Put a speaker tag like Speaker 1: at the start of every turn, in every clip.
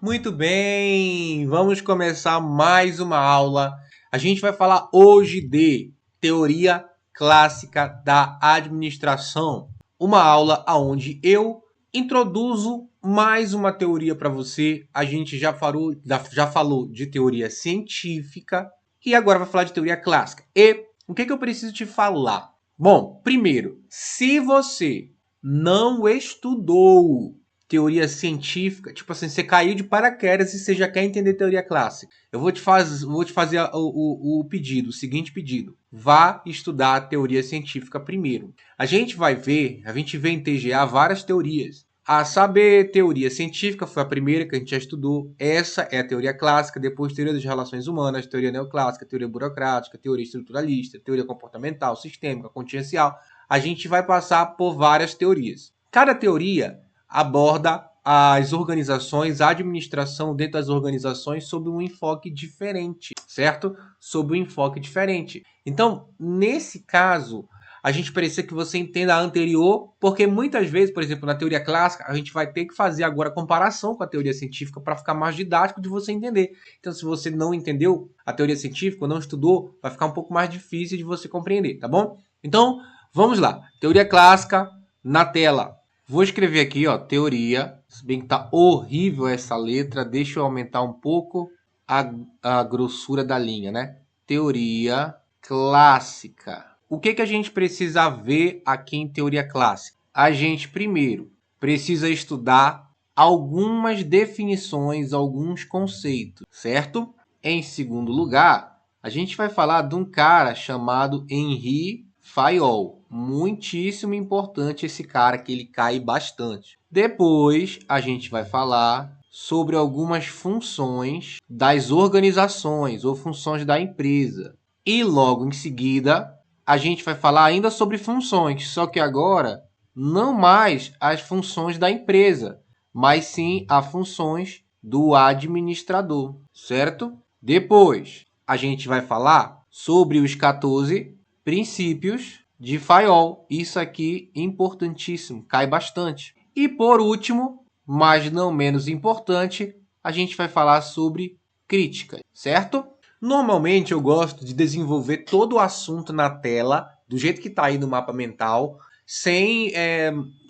Speaker 1: Muito bem, vamos começar mais uma aula. A gente vai falar hoje de teoria clássica da administração. Uma aula onde eu introduzo mais uma teoria para você. A gente já falou de teoria científica e agora vai falar de teoria clássica. E o que eu preciso te falar? Bom, primeiro, se você não estudou teoria científica, tipo assim, você caiu de paraquedas e você já quer entender teoria clássica. Eu vou te fazer o pedido, o seguinte pedido. Vá estudar a teoria científica primeiro. A gente vê em TGA várias teorias. A saber, teoria científica foi a primeira que a gente já estudou. Essa é a teoria clássica, depois teoria das relações humanas, teoria neoclássica, teoria burocrática, teoria estruturalista, teoria comportamental, sistêmica, contingencial. A gente vai passar por várias teorias. Cada teoria aborda as organizações, a administração dentro das organizações sob um enfoque diferente, certo? Sob um enfoque diferente. Então, nesse caso, a gente precisa que você entenda a anterior, porque muitas vezes, por exemplo, na teoria clássica, a gente vai ter que fazer agora a comparação com a teoria científica para ficar mais didático de você entender. Então, se você não entendeu a teoria científica ou não estudou, vai ficar um pouco mais difícil de você compreender, tá bom? Então, vamos lá. Teoria clássica na tela. Vou escrever aqui, ó, teoria. Se bem que tá horrível essa letra, deixa eu aumentar um pouco a grossura da linha, né? Teoria clássica. O que a gente precisa ver aqui em teoria clássica? A gente, primeiro, precisa estudar algumas definições, alguns conceitos, certo? Em segundo lugar, a gente vai falar de um cara chamado Henri Fayol. Muitíssimo importante esse cara, que ele cai bastante. Depois, a gente vai falar sobre algumas funções das organizações ou funções da empresa. E logo em seguida, a gente vai falar ainda sobre funções, só que agora não mais as funções da empresa, mas sim as funções do administrador, certo? Depois, a gente vai falar sobre os 14 princípios de Fayol. Isso aqui é importantíssimo, cai bastante. E por último, mas não menos importante, a gente vai falar sobre crítica, certo? Normalmente eu gosto de desenvolver todo o assunto na tela, do jeito que está aí no mapa mental, sem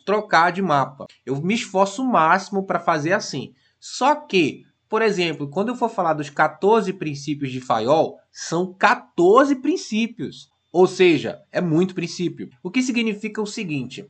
Speaker 1: trocar de mapa. Eu me esforço o máximo para fazer assim. Só que, por exemplo, quando eu for falar dos 14 princípios de Fayol, são 14 princípios. Ou seja, é muito princípio. O que significa o seguinte: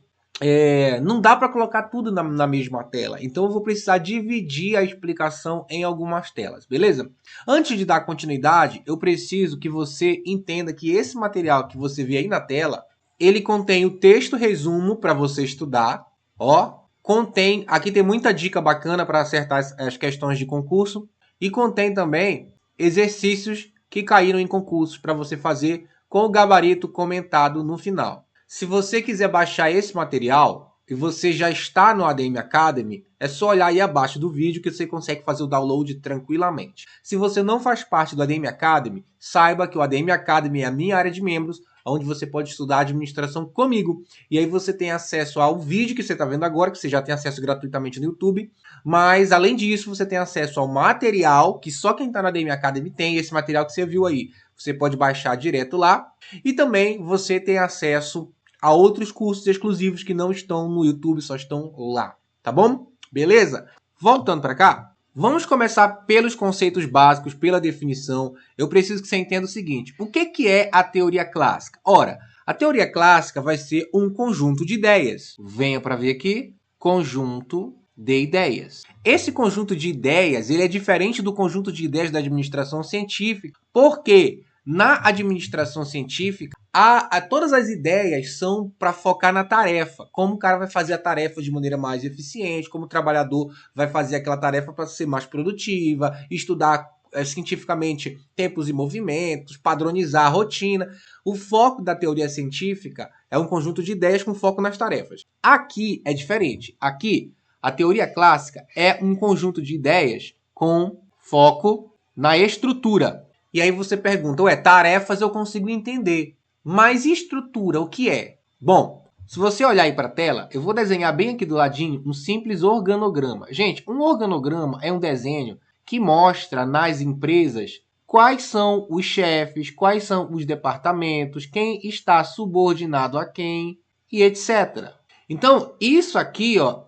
Speaker 1: não dá para colocar tudo na mesma tela. Então eu vou precisar dividir a explicação em algumas telas, beleza? Antes de dar continuidade, eu preciso que você entenda que esse material que você vê aí na tela, ele contém o texto resumo para você estudar. Ó, contém, aqui tem muita dica bacana para acertar as questões de concurso, e contém também exercícios que caíram em concursos para você fazer com o gabarito comentado no final. Se você quiser baixar esse material e você já está no ADM Academy, é só olhar aí abaixo do vídeo que você consegue fazer o download tranquilamente. Se você não faz parte do ADM Academy, saiba que o ADM Academy é a minha área de membros, onde você pode estudar administração comigo. E aí você tem acesso ao vídeo que você está vendo agora, que você já tem acesso gratuitamente no YouTube. Mas, além disso, você tem acesso ao material, que só quem está na ADM Academy tem, esse material que você viu aí. Você pode baixar direto lá. E também você tem acesso a outros cursos exclusivos que não estão no YouTube, só estão lá, tá bom? Beleza? Voltando para cá, vamos começar pelos conceitos básicos, pela definição. Eu preciso que você entenda o seguinte: o que é a teoria clássica? Ora, a teoria clássica vai ser um conjunto de ideias. Venha para ver aqui, conjunto de ideias. Esse conjunto de ideias, ele é diferente do conjunto de ideias da administração científica. Por quê? Na administração científica, todas as ideias são para focar na tarefa. Como o cara vai fazer a tarefa de maneira mais eficiente, como o trabalhador vai fazer aquela tarefa para ser mais produtiva, estudar cientificamente tempos e movimentos, padronizar a rotina. O foco da teoria científica é um conjunto de ideias com foco nas tarefas. Aqui é diferente. Aqui, a teoria clássica é um conjunto de ideias com foco na estrutura. E aí você pergunta, tarefas eu consigo entender, mas estrutura o que é? Bom, Se você olhar aí para a tela, eu vou desenhar bem aqui do ladinho um simples organograma. Gente, um organograma é um desenho que mostra nas empresas quais são os chefes, quais são os departamentos, quem está subordinado a quem e etc. Então, isso aqui, ó,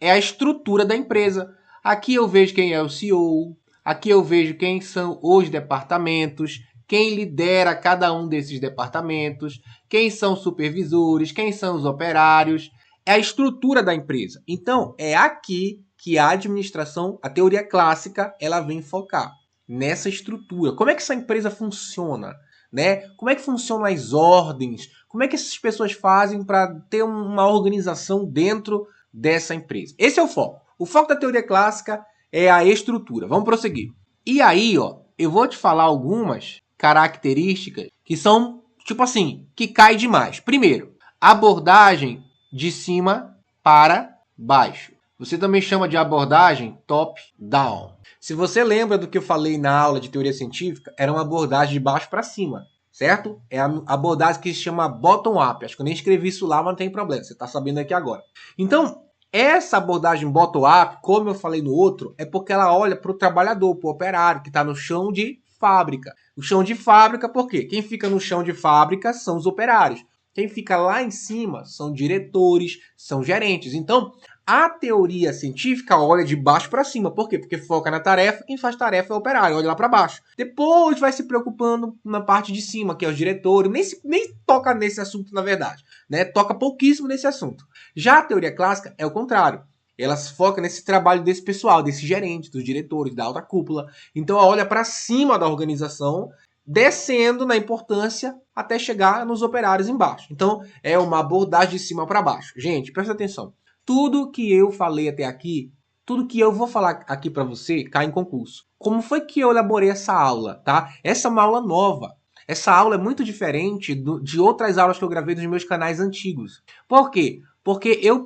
Speaker 1: é a estrutura da empresa. Aqui eu vejo quem é o CEO, aqui eu vejo quem são os departamentos, quem lidera cada um desses departamentos, quem são os supervisores, quem são os operários. É a estrutura da empresa. Então, é aqui que a administração, a teoria clássica, ela vem focar nessa estrutura. Como é que essa empresa funciona? Né? Como é que funcionam as ordens? Como é que essas pessoas fazem para ter uma organização dentro dessa empresa? Esse é o foco. O foco da teoria clássica é a estrutura. Vamos prosseguir. E aí, ó, eu vou te falar algumas características que são, tipo assim, que cai demais. Primeiro, abordagem de cima para baixo. Você também chama de abordagem top-down. Se você lembra do que eu falei na aula de teoria científica, era uma abordagem de baixo para cima, certo? É a abordagem que se chama bottom-up. Acho que eu nem escrevi isso lá, mas não tem problema. Você está sabendo aqui agora. Então, essa abordagem bottom-up, como eu falei no outro, é porque ela olha para o trabalhador, para o operário, que está no chão de fábrica. O chão de fábrica, por quê? Quem fica no chão de fábrica são os operários. Quem fica lá em cima são diretores, são gerentes. Então, a teoria científica olha de baixo para cima. Por quê? Porque foca na tarefa, quem faz tarefa é o operário, olha lá para baixo. Depois vai se preocupando na parte de cima, que é os diretores. Nem toca nesse assunto, na verdade. Né? Toca pouquíssimo nesse assunto. Já a teoria clássica é o contrário. Ela se foca nesse trabalho desse pessoal, desses gerentes, dos diretores, da alta cúpula. Então, ela olha para cima da organização, descendo na importância até chegar nos operários embaixo. Então, é uma abordagem de cima para baixo. Gente, presta atenção. Tudo que eu falei até aqui, tudo que eu vou falar aqui para você, cai em concurso. Como foi que eu elaborei essa aula, tá? Essa é uma aula nova. Essa aula é muito diferente de outras aulas que eu gravei dos meus canais antigos. Por quê? Porque eu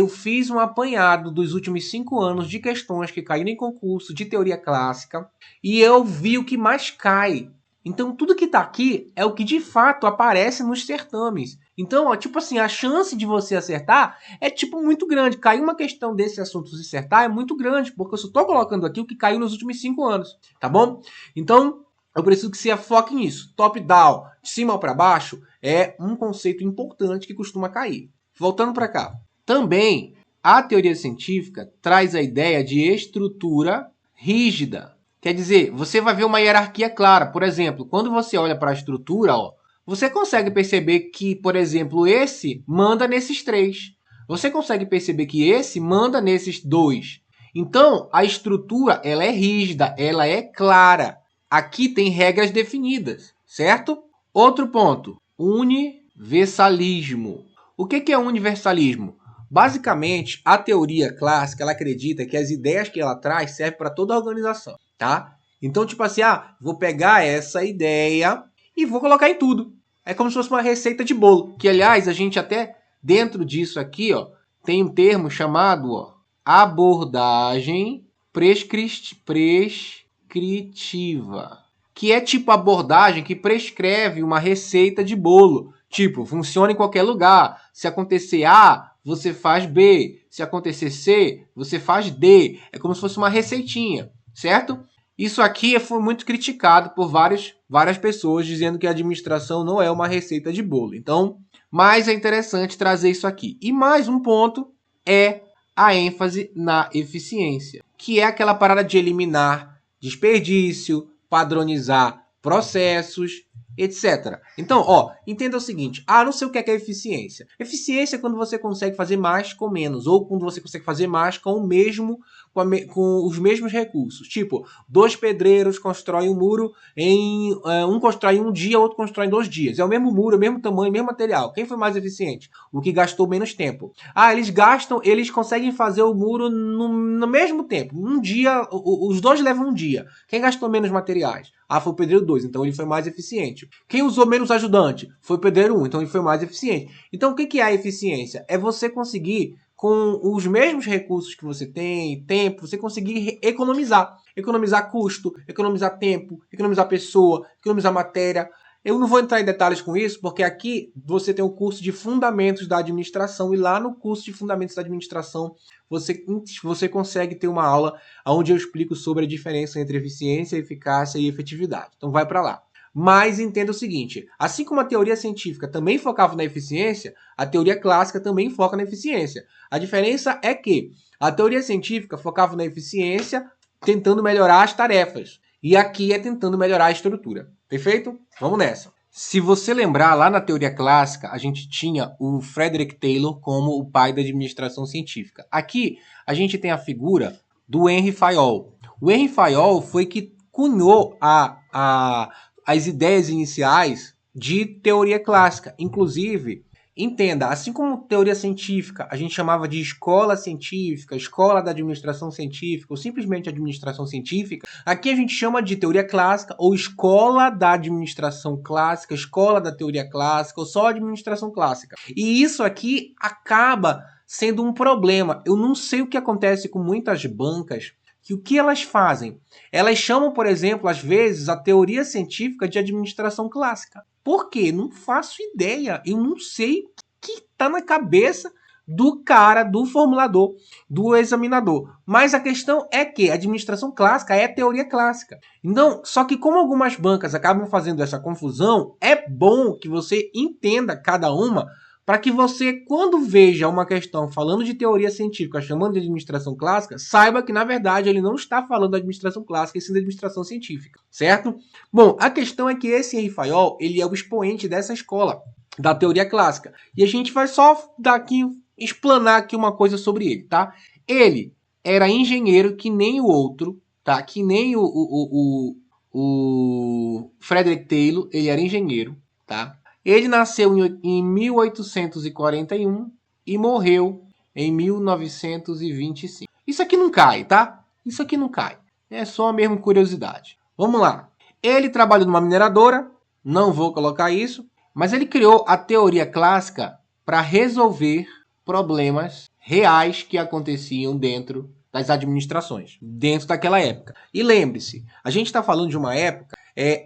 Speaker 1: fiz um apanhado dos últimos 5 anos de questões que caíram em concurso de teoria clássica e eu vi o que mais cai. Então, tudo que está aqui é o que de fato aparece nos certames. Então, ó, tipo assim, a chance de você acertar é tipo muito grande. Cair uma questão desse assunto de acertar é muito grande, porque eu só estou colocando aqui o que caiu nos últimos 5 anos, tá bom? Então, eu preciso que você foque nisso. Top-down, de cima para baixo, é um conceito importante que costuma cair. Voltando para cá. Também, a teoria científica traz a ideia de estrutura rígida. Quer dizer, você vai ver uma hierarquia clara. Por exemplo, quando você olha para a estrutura, ó, você consegue perceber que, por exemplo, esse manda nesses 3. Você consegue perceber que esse manda nesses 2. Então, a estrutura ela é rígida, ela é clara. Aqui tem regras definidas, certo? Outro ponto, universalismo. O que é universalismo? Basicamente, a teoria clássica ela acredita que as ideias que ela traz servem para toda a organização, tá? Então, tipo assim, vou pegar essa ideia e vou colocar em tudo. É como se fosse uma receita de bolo. Que, aliás, a gente até, dentro disso aqui, ó, tem um termo chamado abordagem prescritiva. Que é tipo abordagem que prescreve uma receita de bolo. Tipo, funciona em qualquer lugar. Se acontecer A, você faz B. Se acontecer C, você faz D. É como se fosse uma receitinha, certo? Isso aqui foi muito criticado por várias pessoas, dizendo que a administração não é uma receita de bolo. Então, mais é interessante trazer isso aqui. E mais um ponto é a ênfase na eficiência, que é aquela parada de eliminar desperdício, padronizar processos, etc. Então, entenda o seguinte. Não sei o que é eficiência. Eficiência é quando você consegue fazer mais com menos, ou quando você consegue fazer mais com com os mesmos recursos. Tipo, 2 pedreiros constroem um muro um constrói em um dia, outro constrói em 2 dias. É o mesmo muro, o mesmo tamanho, o mesmo material. Quem foi mais eficiente? O que gastou menos tempo. Eles conseguem fazer o muro no mesmo tempo. Um dia, os 2 levam um dia. Quem gastou menos materiais? Foi o pedreiro 2, então ele foi mais eficiente. Quem usou menos ajudante? Foi o pedreiro 1, então ele foi mais eficiente. Então o que é a eficiência? É você conseguir, com os mesmos recursos que você tem, tempo, você conseguir economizar. Economizar custo, economizar tempo, economizar pessoa, economizar matéria, Eu não vou entrar em detalhes com isso, porque aqui você tem o curso de Fundamentos da Administração e lá no curso de Fundamentos da Administração você consegue ter uma aula onde eu explico sobre a diferença entre eficiência, eficácia e efetividade. Então vai para lá. Mas entenda o seguinte, assim como a teoria científica também focava na eficiência, a teoria clássica também foca na eficiência. A diferença é que a teoria científica focava na eficiência, tentando melhorar as tarefas. E aqui é tentando melhorar a estrutura. Perfeito? Vamos nessa. Se você lembrar, lá na teoria clássica, a gente tinha o Frederick Taylor como o pai da administração científica. Aqui, a gente tem a figura do Henry Fayol. O Henry Fayol foi que cunhou as ideias iniciais de teoria clássica. Inclusive, entenda, assim como teoria científica a gente chamava de escola científica, escola da administração científica, ou simplesmente administração científica, aqui a gente chama de teoria clássica, ou escola da administração clássica, escola da teoria clássica, ou só administração clássica. E isso aqui acaba sendo um problema. Eu não sei o que acontece com muitas bancas, que o que elas fazem? Elas chamam, por exemplo, às vezes, a teoria científica de administração clássica. Por quê? Não faço ideia. Eu não sei o que está na cabeça do cara, do formulador, do examinador. Mas a questão é que a administração clássica é teoria clássica. Então, só que como algumas bancas acabam fazendo essa confusão, é bom que você entenda cada uma para que você, quando veja uma questão falando de teoria científica, chamando de administração clássica, saiba que, na verdade, ele não está falando da administração clássica, e sim da administração científica, certo? Bom, a questão é que esse Henry Fayol, ele é o expoente dessa escola, da teoria clássica. E a gente vai só explanar aqui uma coisa sobre ele, tá? Ele era engenheiro que nem o outro, tá? Que nem o Frederick Taylor, ele era engenheiro, tá? Ele nasceu em 1841 e morreu em 1925. Isso aqui não cai, tá? Isso aqui não cai. É só mesmo curiosidade. Vamos lá. Ele trabalhou numa mineradora, não vou colocar isso, mas ele criou a teoria clássica para resolver problemas reais que aconteciam dentro das administrações, dentro daquela época. E lembre-se, a gente está falando de uma época,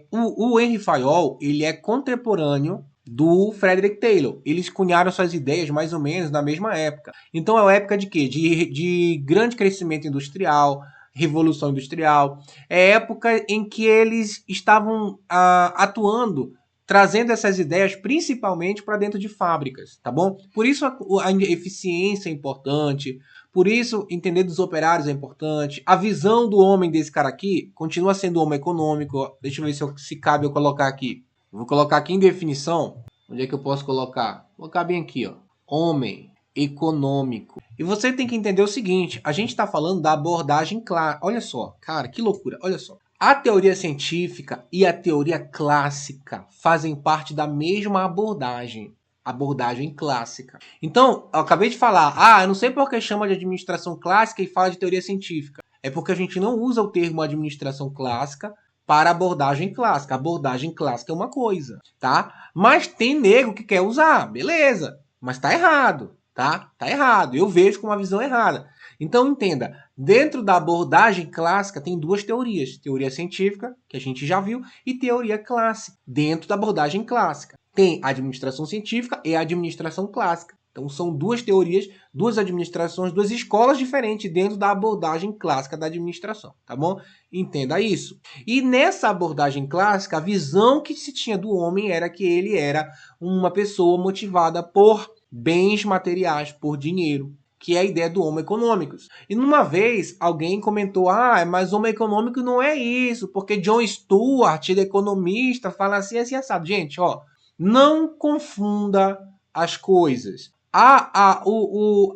Speaker 1: o Henry Fayol, ele é contemporâneo do Frederick Taylor. Eles cunharam suas ideias mais ou menos na mesma época. Então é uma época de quê? De grande crescimento industrial, revolução industrial. É época em que eles estavam atuando, trazendo essas ideias principalmente para dentro de fábricas, tá bom? Por isso a eficiência é importante, por isso entender dos operários é importante. A visão do homem desse cara aqui continua sendo o homem econômico. Deixa eu ver se cabe eu colocar aqui. Vou colocar aqui em definição. Onde é que eu posso colocar? Vou colocar bem aqui, ó. Homem econômico. E você tem que entender o seguinte. A gente está falando da abordagem clara. Olha só, cara, que loucura. Olha só. A teoria científica e a teoria clássica fazem parte da mesma abordagem. Abordagem clássica. Então, eu acabei de falar. Eu não sei por que chama de administração clássica e fala de teoria científica. É porque a gente não usa o termo administração clássica para abordagem clássica. A abordagem clássica é uma coisa, tá? Mas tem nego que quer usar, beleza. Mas tá errado, tá? Tá errado. Eu vejo com uma visão errada. Então entenda, dentro da abordagem clássica tem duas teorias. Teoria científica, que a gente já viu, e teoria clássica. Dentro da abordagem clássica tem a administração científica e a administração clássica. Então são duas teorias, duas administrações, duas escolas diferentes dentro da abordagem clássica da administração, tá bom? Entenda isso. E nessa abordagem clássica, a visão que se tinha do homem era que ele era uma pessoa motivada por bens materiais, por dinheiro, que é a ideia do homo econômicos. E numa vez, alguém comentou, mas homo econômico não é isso, porque John Stuart, ele é economista, fala assim, assado. Gente, ó, não confunda as coisas. A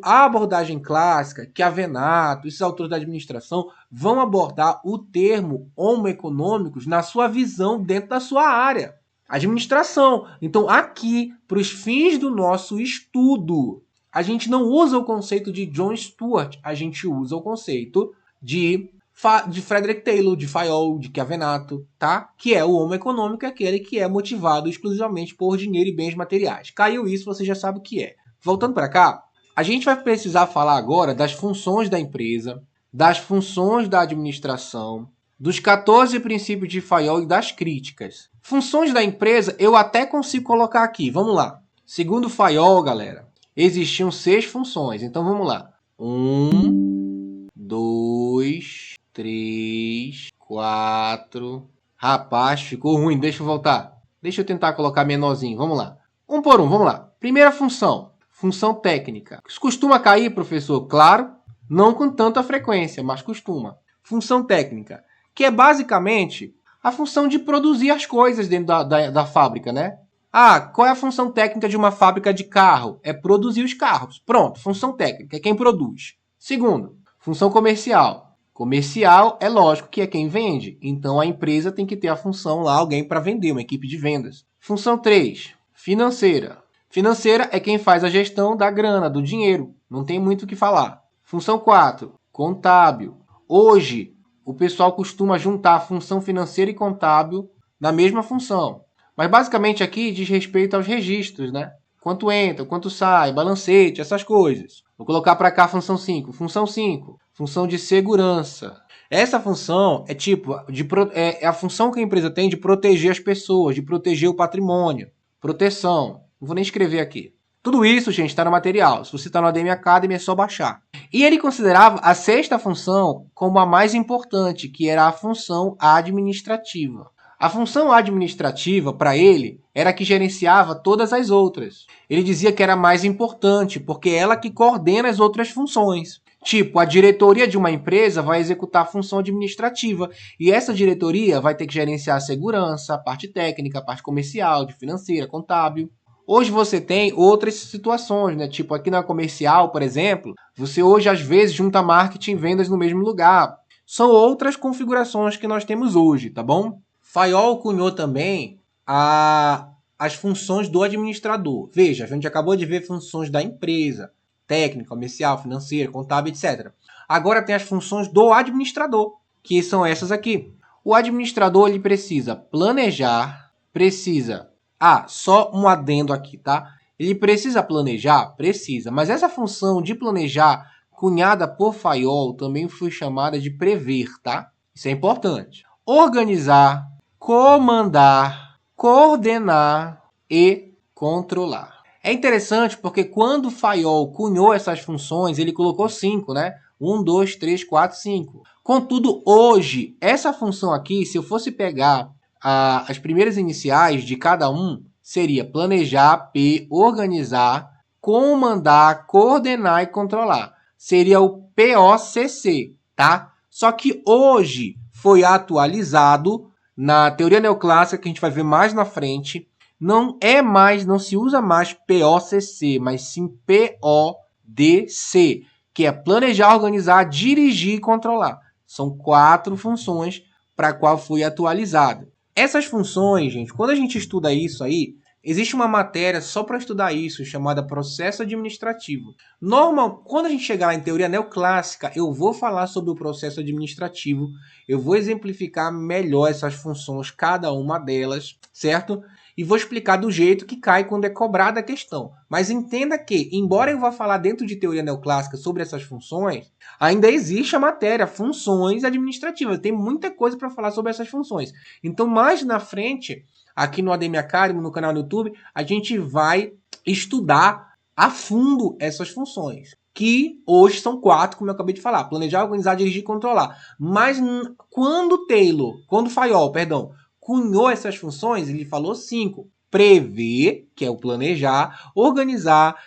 Speaker 1: abordagem clássica, que a Venato, esses autores da administração, vão abordar o termo homo econômicos na sua visão dentro da sua área. Administração. Então, aqui, para os fins do nosso estudo, a gente não usa o conceito de John Stuart, a gente usa o conceito de Frederick Taylor, de Fayol, de Chiavenato, tá? Que é o homo econômico, aquele que é motivado exclusivamente por dinheiro e bens materiais. Caiu isso, você já sabe o que é. Voltando para cá, a gente vai precisar falar agora das funções da empresa, das funções da administração, dos 14 princípios de Fayol e das críticas. Funções da empresa eu até consigo colocar aqui. Vamos lá. Segundo o Fayol, galera, existiam 6 funções. Então vamos lá. 1, 2, 3, 4. Rapaz, ficou ruim. Deixa eu voltar. Deixa eu tentar colocar menorzinho. Vamos lá. Um por um, vamos lá. Primeira função. Função técnica. Costuma cair, professor? Claro, não com tanta frequência, mas costuma. Função técnica, que é basicamente a função de produzir as coisas dentro da fábrica, né? Ah, qual é a função técnica de uma fábrica de carro? É produzir os carros. Pronto, função técnica, é quem produz. Segundo, função comercial. Comercial é lógico que é quem vende. Então a empresa tem que ter a função lá, alguém para vender, uma equipe de vendas. Função 3, financeira. Financeira é quem faz a gestão da grana, do dinheiro. Não tem muito o que falar. Função 4, contábil. Hoje, o pessoal costuma juntar a função financeira e contábil na mesma função. Mas basicamente aqui diz respeito aos registros, né? Quanto entra, quanto sai, balancete, essas coisas. Vou colocar para cá a função 5. Função 5, função de segurança. Essa função é é a função que a empresa tem de proteger as pessoas, de proteger o patrimônio. Proteção. Não vou nem escrever aqui. Tudo isso, gente, está no material. Se você está no ADM Academy, é só baixar. E ele considerava a 6ª função como a mais importante, que era a função administrativa. A função administrativa, para ele, era a que gerenciava todas as outras. Ele dizia que era mais importante, porque é ela que coordena as outras funções. Tipo, a diretoria de uma empresa vai executar a função administrativa, e essa diretoria vai ter que gerenciar a segurança, a parte técnica, a parte comercial, de financeira, contábil. Hoje você tem outras situações, né? Tipo, aqui na comercial, por exemplo, você hoje às vezes junta marketing e vendas no mesmo lugar. São outras configurações que nós temos hoje, tá bom? Fayol cunhou também as funções do administrador. Veja, a gente acabou de ver funções da empresa, técnica, comercial, financeira, contábil, etc. Agora tem as funções do administrador, que são essas aqui. O administrador ele precisa planejar, precisa... só um adendo aqui, tá? Ele precisa planejar? Precisa. Mas essa função de planejar, cunhada por Fayol, também foi chamada de prever, tá? Isso é importante. Organizar, comandar, coordenar e controlar. É interessante porque quando Fayol cunhou essas funções, ele colocou 5, né? 1, 2, 3, 4, 5. Contudo, hoje, essa função aqui, se eu fosse pegar as primeiras iniciais de cada um, seria planejar, P, organizar, comandar, coordenar e controlar. Seria o POCC, tá? Só que hoje foi atualizado na teoria neoclássica, que a gente vai ver mais na frente. Não se usa mais POCC, mas sim PODC, que é planejar, organizar, dirigir e controlar. São 4 funções para a qual foi atualizado. Essas funções, gente, quando a gente estuda isso aí, existe uma matéria só para estudar isso, chamada processo administrativo. Quando a gente chegar lá em teoria neoclássica, eu vou falar sobre o processo administrativo, eu vou exemplificar melhor essas funções, cada uma delas, certo? E vou explicar do jeito que cai quando é cobrada a questão. Mas entenda que, embora eu vá falar dentro de teoria neoclássica sobre essas funções, ainda existe a matéria funções administrativas. Tem muita coisa para falar sobre essas funções. Então, mais na frente, aqui no ADM Academy, no canal do YouTube, a gente vai estudar a fundo essas funções. Que hoje são 4, como eu acabei de falar. Planejar, organizar, dirigir e controlar. Mas quando Fayol, cunhou essas funções, ele falou 5. Prever, que é o planejar, organizar,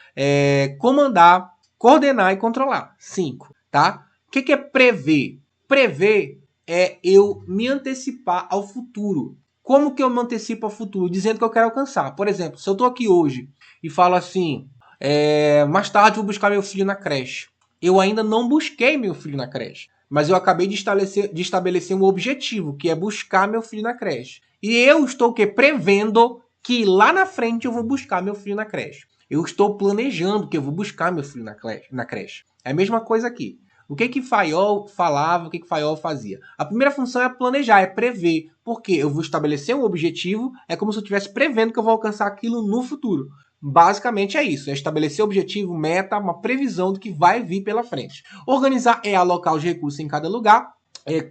Speaker 1: comandar, coordenar e controlar. 5, tá? O que é prever? Prever é eu me antecipar ao futuro. Como que eu me antecipo ao futuro? Dizendo que eu quero alcançar. Por exemplo, se eu estou aqui hoje e falo assim, mais tarde vou buscar meu filho na creche. Eu ainda não busquei meu filho na creche. Mas eu acabei de estabelecer um objetivo, que é buscar meu filho na creche. E eu estou prevendo que lá na frente eu vou buscar meu filho na creche. Eu estou planejando que eu vou buscar meu filho na creche. É a mesma coisa aqui. O que Fayol falava, o que Fayol fazia? A primeira função é planejar, é prever. Porque eu vou estabelecer um objetivo, é como se eu estivesse prevendo que eu vou alcançar aquilo no futuro. Basicamente é isso, é estabelecer objetivo, meta, uma previsão do que vai vir pela frente. Organizar é alocar os recursos em cada lugar,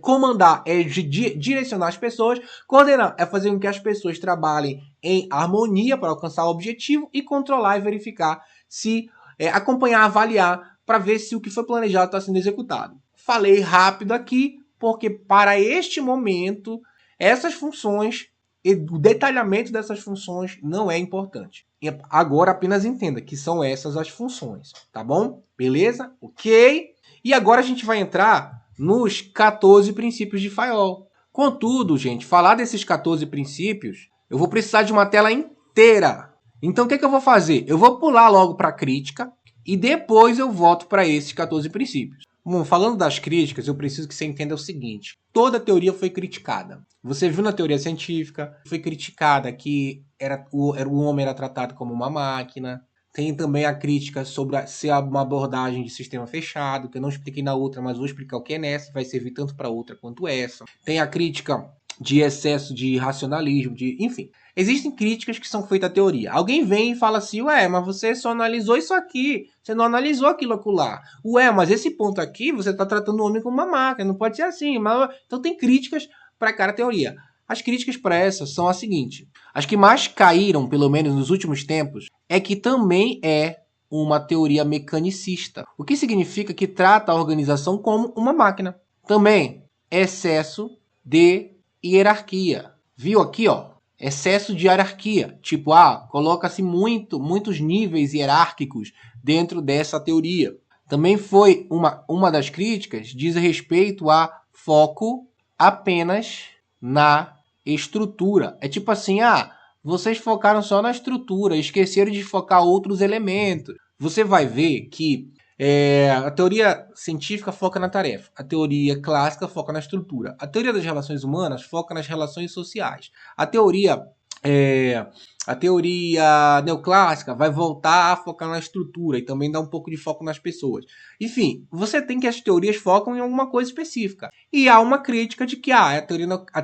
Speaker 1: Comandar é direcionar as pessoas. Coordenar é fazer com que as pessoas trabalhem em harmonia para alcançar o objetivo. E controlar e verificar se... acompanhar, avaliar, para ver se o que foi planejado está sendo executado. Falei rápido aqui, porque para este momento, essas funções, o detalhamento dessas funções não é importante. Agora apenas entenda que são essas as funções, tá bom? Beleza? Ok? E agora a gente vai entrar nos 14 princípios de Fayol. Contudo, gente, falar desses 14 princípios, eu vou precisar de uma tela inteira. Então, o que eu vou fazer? Eu vou pular logo para a crítica e depois eu volto para esses 14 princípios. Bom, falando das críticas, eu preciso que você entenda o seguinte. Toda teoria foi criticada. Você viu na teoria científica, foi criticada que o homem era tratado como uma máquina. Tem também a crítica sobre ser uma abordagem de sistema fechado, que eu não expliquei na outra, mas vou explicar o que é nessa, vai servir tanto para outra quanto essa. Tem a crítica de excesso de racionalismo, enfim. Existem críticas que são feitas à teoria. Alguém vem e fala assim, ué, mas você só analisou isso aqui, você não analisou aquilo acolá. Ué, mas esse ponto aqui, você está tratando o homem como uma máquina, não pode ser assim. Então tem críticas para cada teoria. As críticas para essa são as seguintes. As que mais caíram, pelo menos nos últimos tempos, é que também é uma teoria mecanicista. O que significa que trata a organização como uma máquina. Também, excesso de hierarquia. Viu aqui, ó? Excesso de hierarquia. Tipo, coloca-se muitos níveis hierárquicos dentro dessa teoria. Também foi uma das críticas, diz respeito a foco apenas na estrutura. É tipo assim, vocês focaram só na estrutura, esqueceram de focar outros elementos. Você vai ver que a teoria científica foca na tarefa, a teoria clássica foca na estrutura, a teoria das relações humanas foca nas relações sociais, a teoria neoclássica vai voltar a focar na estrutura e também dar um pouco de foco nas pessoas. Enfim, você tem que as teorias focam em alguma coisa específica. E há uma crítica de que a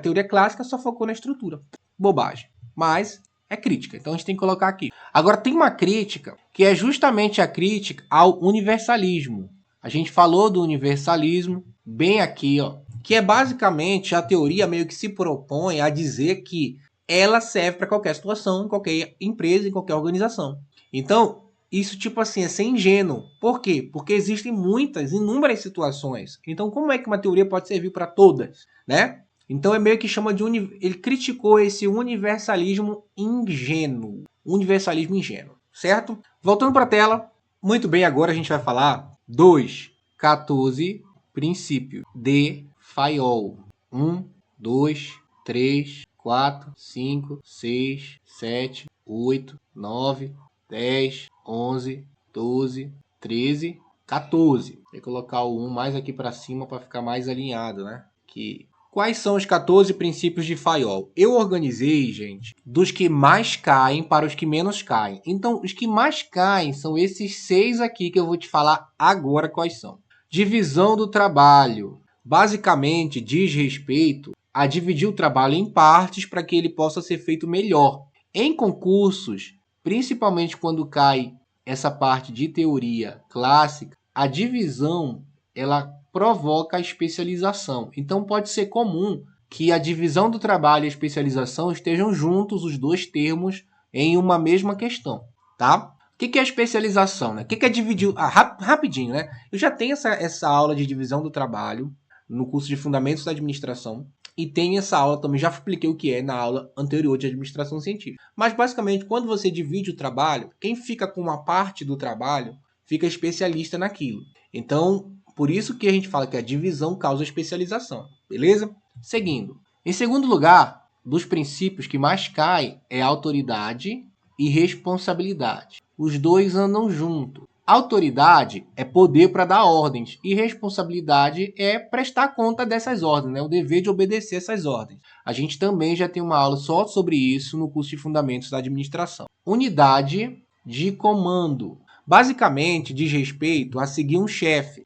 Speaker 1: teoria clássica só focou na estrutura. Bobagem. Mas é crítica, então a gente tem que colocar aqui. Agora tem uma crítica que é justamente a crítica ao universalismo. A gente falou do universalismo bem aqui, ó, que é basicamente a teoria meio que se propõe a dizer que ela serve para qualquer situação, em qualquer empresa, em qualquer organização. Então, isso tipo assim é ser ingênuo. Por quê? Porque existem inúmeras situações. Então, como é que uma teoria pode servir para todas, né? Então é meio que chama de... Ele criticou esse universalismo ingênuo. Universalismo ingênuo, certo? Voltando para a tela. Muito bem, agora a gente vai falar dos 14 princípios de Fayol. 1, 2, 3, 4, 5, 6, 7, 8, 9, 10, 11, 12, 13, 14. Vou colocar o 1 mais aqui para cima para ficar mais alinhado, né? Aqui. Quais são os 14 princípios de Fayol? Eu organizei, gente, dos que mais caem para os que menos caem. Então, os que mais caem são esses 6 aqui que eu vou te falar agora quais são. Divisão do trabalho. Basicamente, diz respeito a dividir o trabalho em partes para que ele possa ser feito melhor. Em concursos, principalmente quando cai essa parte de teoria clássica, a divisão ela provoca a especialização. Então pode ser comum que a divisão do trabalho e a especialização estejam juntos, os dois termos, em uma mesma questão, tá? O que é especialização, né? O que é dividir... rapidinho, né? Eu já tenho essa aula de divisão do trabalho no curso de Fundamentos da Administração e tem essa aula também, já expliquei o que é na aula anterior de Administração Científica. Mas basicamente, quando você divide o trabalho, quem fica com uma parte do trabalho fica especialista naquilo. Então, por isso que a gente fala que a divisão causa especialização, beleza? Seguindo. Em segundo lugar, dos princípios que mais caem é autoridade e responsabilidade. Os dois andam juntos. Autoridade é poder para dar ordens e responsabilidade é prestar conta dessas ordens, né? O dever de obedecer essas ordens. A gente também já tem uma aula só sobre isso no curso de Fundamentos da Administração. Unidade de comando. Basicamente diz respeito a seguir um chefe.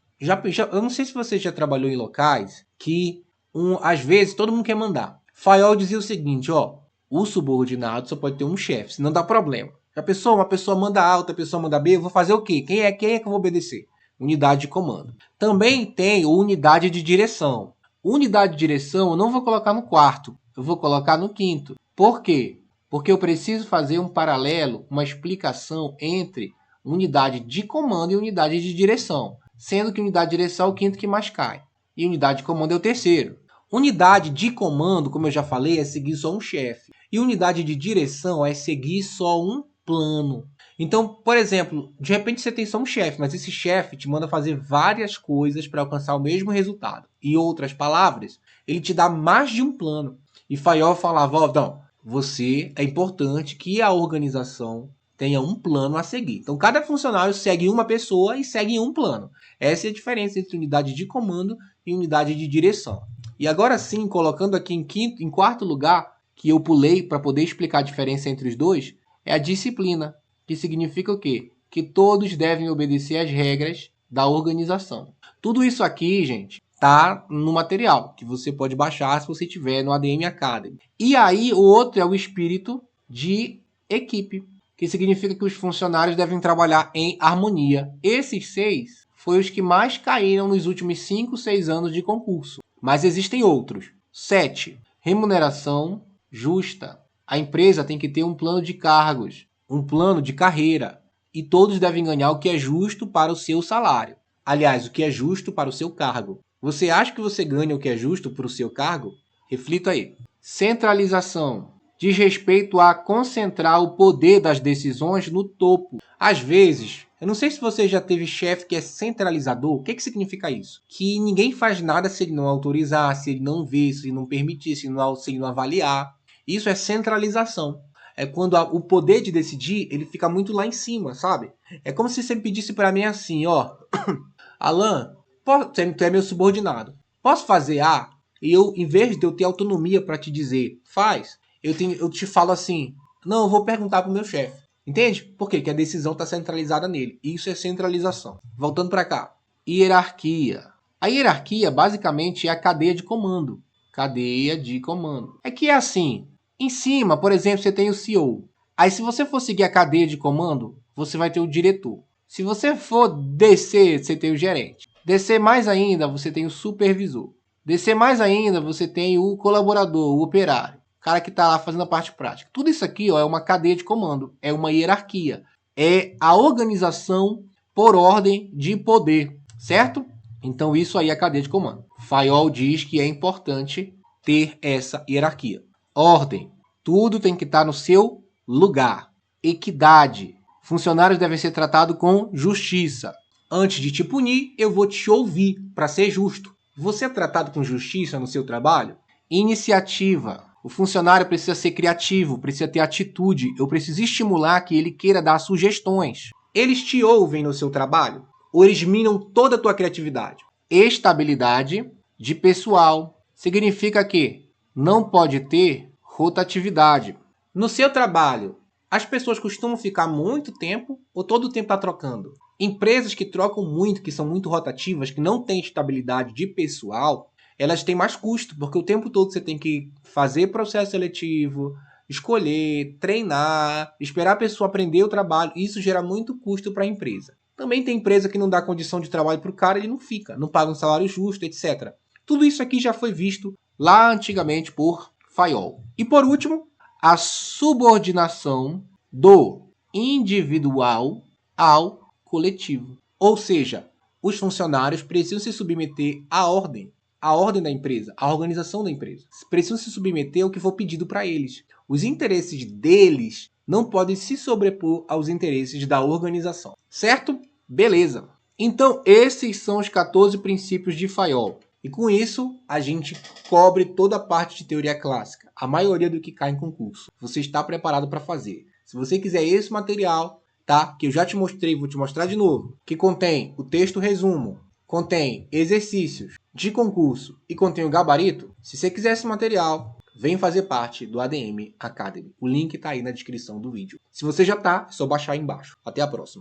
Speaker 1: Eu não sei se você já trabalhou em locais que, às vezes, todo mundo quer mandar. Fayol dizia o seguinte, o subordinado só pode ter um chefe, senão dá problema. Uma pessoa manda A, outra pessoa manda B, eu vou fazer o quê? Quem é que eu vou obedecer? Unidade de comando. Também tem unidade de direção. Unidade de direção eu não vou colocar no quarto, eu vou colocar no quinto. Por quê? Porque eu preciso fazer um paralelo, uma explicação entre unidade de comando e unidade de direção, sendo que unidade de direção é o quinto que mais cai e unidade de comando é o terceiro. Unidade de comando, como eu já falei, é seguir só um chefe. E unidade de direção é seguir só um plano. Então, por exemplo, de repente você tem só um chefe, mas esse chefe te manda fazer várias coisas para alcançar o mesmo resultado. Em outras palavras, ele te dá mais de um plano. E Fayol falava, ó, não, você é importante que a organização tenha um plano a seguir. Então, cada funcionário segue uma pessoa e segue um plano. Essa é a diferença entre unidade de comando e unidade de direção. E agora sim, colocando aqui em quarto lugar, que eu pulei para poder explicar a diferença entre os dois, é a disciplina, que significa o quê? Que todos devem obedecer às regras da organização. Tudo isso aqui, gente, tá no material, que você pode baixar se você tiver no ADM Academy. E aí, o outro é o espírito de equipe, que significa que os funcionários devem trabalhar em harmonia. Esses 6 foram os que mais caíram nos últimos 5, 6 anos de concurso. Mas existem outros. 7. Remuneração justa. A empresa tem que ter um plano de cargos, um plano de carreira. E todos devem ganhar o que é justo para o seu salário. Aliás, o que é justo para o seu cargo. Você acha que você ganha o que é justo para o seu cargo? Reflita aí. Centralização. Diz respeito a concentrar o poder das decisões no topo. Às vezes, eu não sei se você já teve chefe que é centralizador. O que significa isso? Que ninguém faz nada se ele não autorizar, se ele não ver, se ele não permitir, se ele não avaliar. Isso é centralização. É quando o poder de decidir, ele fica muito lá em cima, sabe? É como se você pedisse para mim assim, ó. Alan, tu é meu subordinado. Posso fazer A? E eu, em vez de eu ter autonomia para te dizer, faz, eu te falo assim, não, eu vou perguntar pro meu chefe. Entende? Por quê? Porque a decisão está centralizada nele. Isso é centralização. Voltando para cá. Hierarquia. A hierarquia, basicamente, é a cadeia de comando. Cadeia de comando. É que é assim. Em cima, por exemplo, você tem o CEO. Aí, se você for seguir a cadeia de comando, você vai ter o diretor. Se você for descer, você tem o gerente. Descer mais ainda, você tem o supervisor. Descer mais ainda, você tem o colaborador, o operário. O cara que está lá fazendo a parte prática. Tudo isso aqui, ó, é uma cadeia de comando, é uma hierarquia. É a organização por ordem de poder, certo? Então isso aí é a cadeia de comando. Fayol diz que é importante ter essa hierarquia. Ordem. Tudo tem que estar no seu lugar. Equidade. Funcionários devem ser tratados com justiça. Antes de te punir, eu vou te ouvir para ser justo. Você é tratado com justiça no seu trabalho? Iniciativa. O funcionário precisa ser criativo, precisa ter atitude. Eu preciso estimular que ele queira dar sugestões. Eles te ouvem no seu trabalho? Ou eles minam toda a tua criatividade? Estabilidade de pessoal. Significa que não pode ter rotatividade. No seu trabalho, as pessoas costumam ficar muito tempo ou todo o tempo está trocando? Empresas que trocam muito, que são muito rotativas, que não têm estabilidade de pessoal, elas têm mais custo, porque o tempo todo você tem que fazer processo seletivo, escolher, treinar, esperar a pessoa aprender o trabalho. Isso gera muito custo para a empresa. Também tem empresa que não dá condição de trabalho para o cara, ele não fica, não paga um salário justo, etc. Tudo isso aqui já foi visto lá antigamente por Fayol. E por último, a subordinação do individual ao coletivo. Ou seja, os funcionários precisam se submeter à ordem da empresa, à organização da empresa. Precisam se submeter ao que for pedido para eles. Os interesses deles não podem se sobrepor aos interesses da organização. Certo? Beleza. Então, esses são os 14 princípios de Fayol. E com isso, a gente cobre toda a parte de teoria clássica, a maioria do que cai em concurso. Você está preparado para fazer. Se você quiser esse material, tá? Que eu já te mostrei, vou te mostrar de novo, que contém o texto resumo, contém exercícios de concurso e contém o gabarito. Se você quiser esse material, vem fazer parte do ADM Academy. O link está aí na descrição do vídeo. Se você já está, é só baixar aí embaixo. Até a próxima.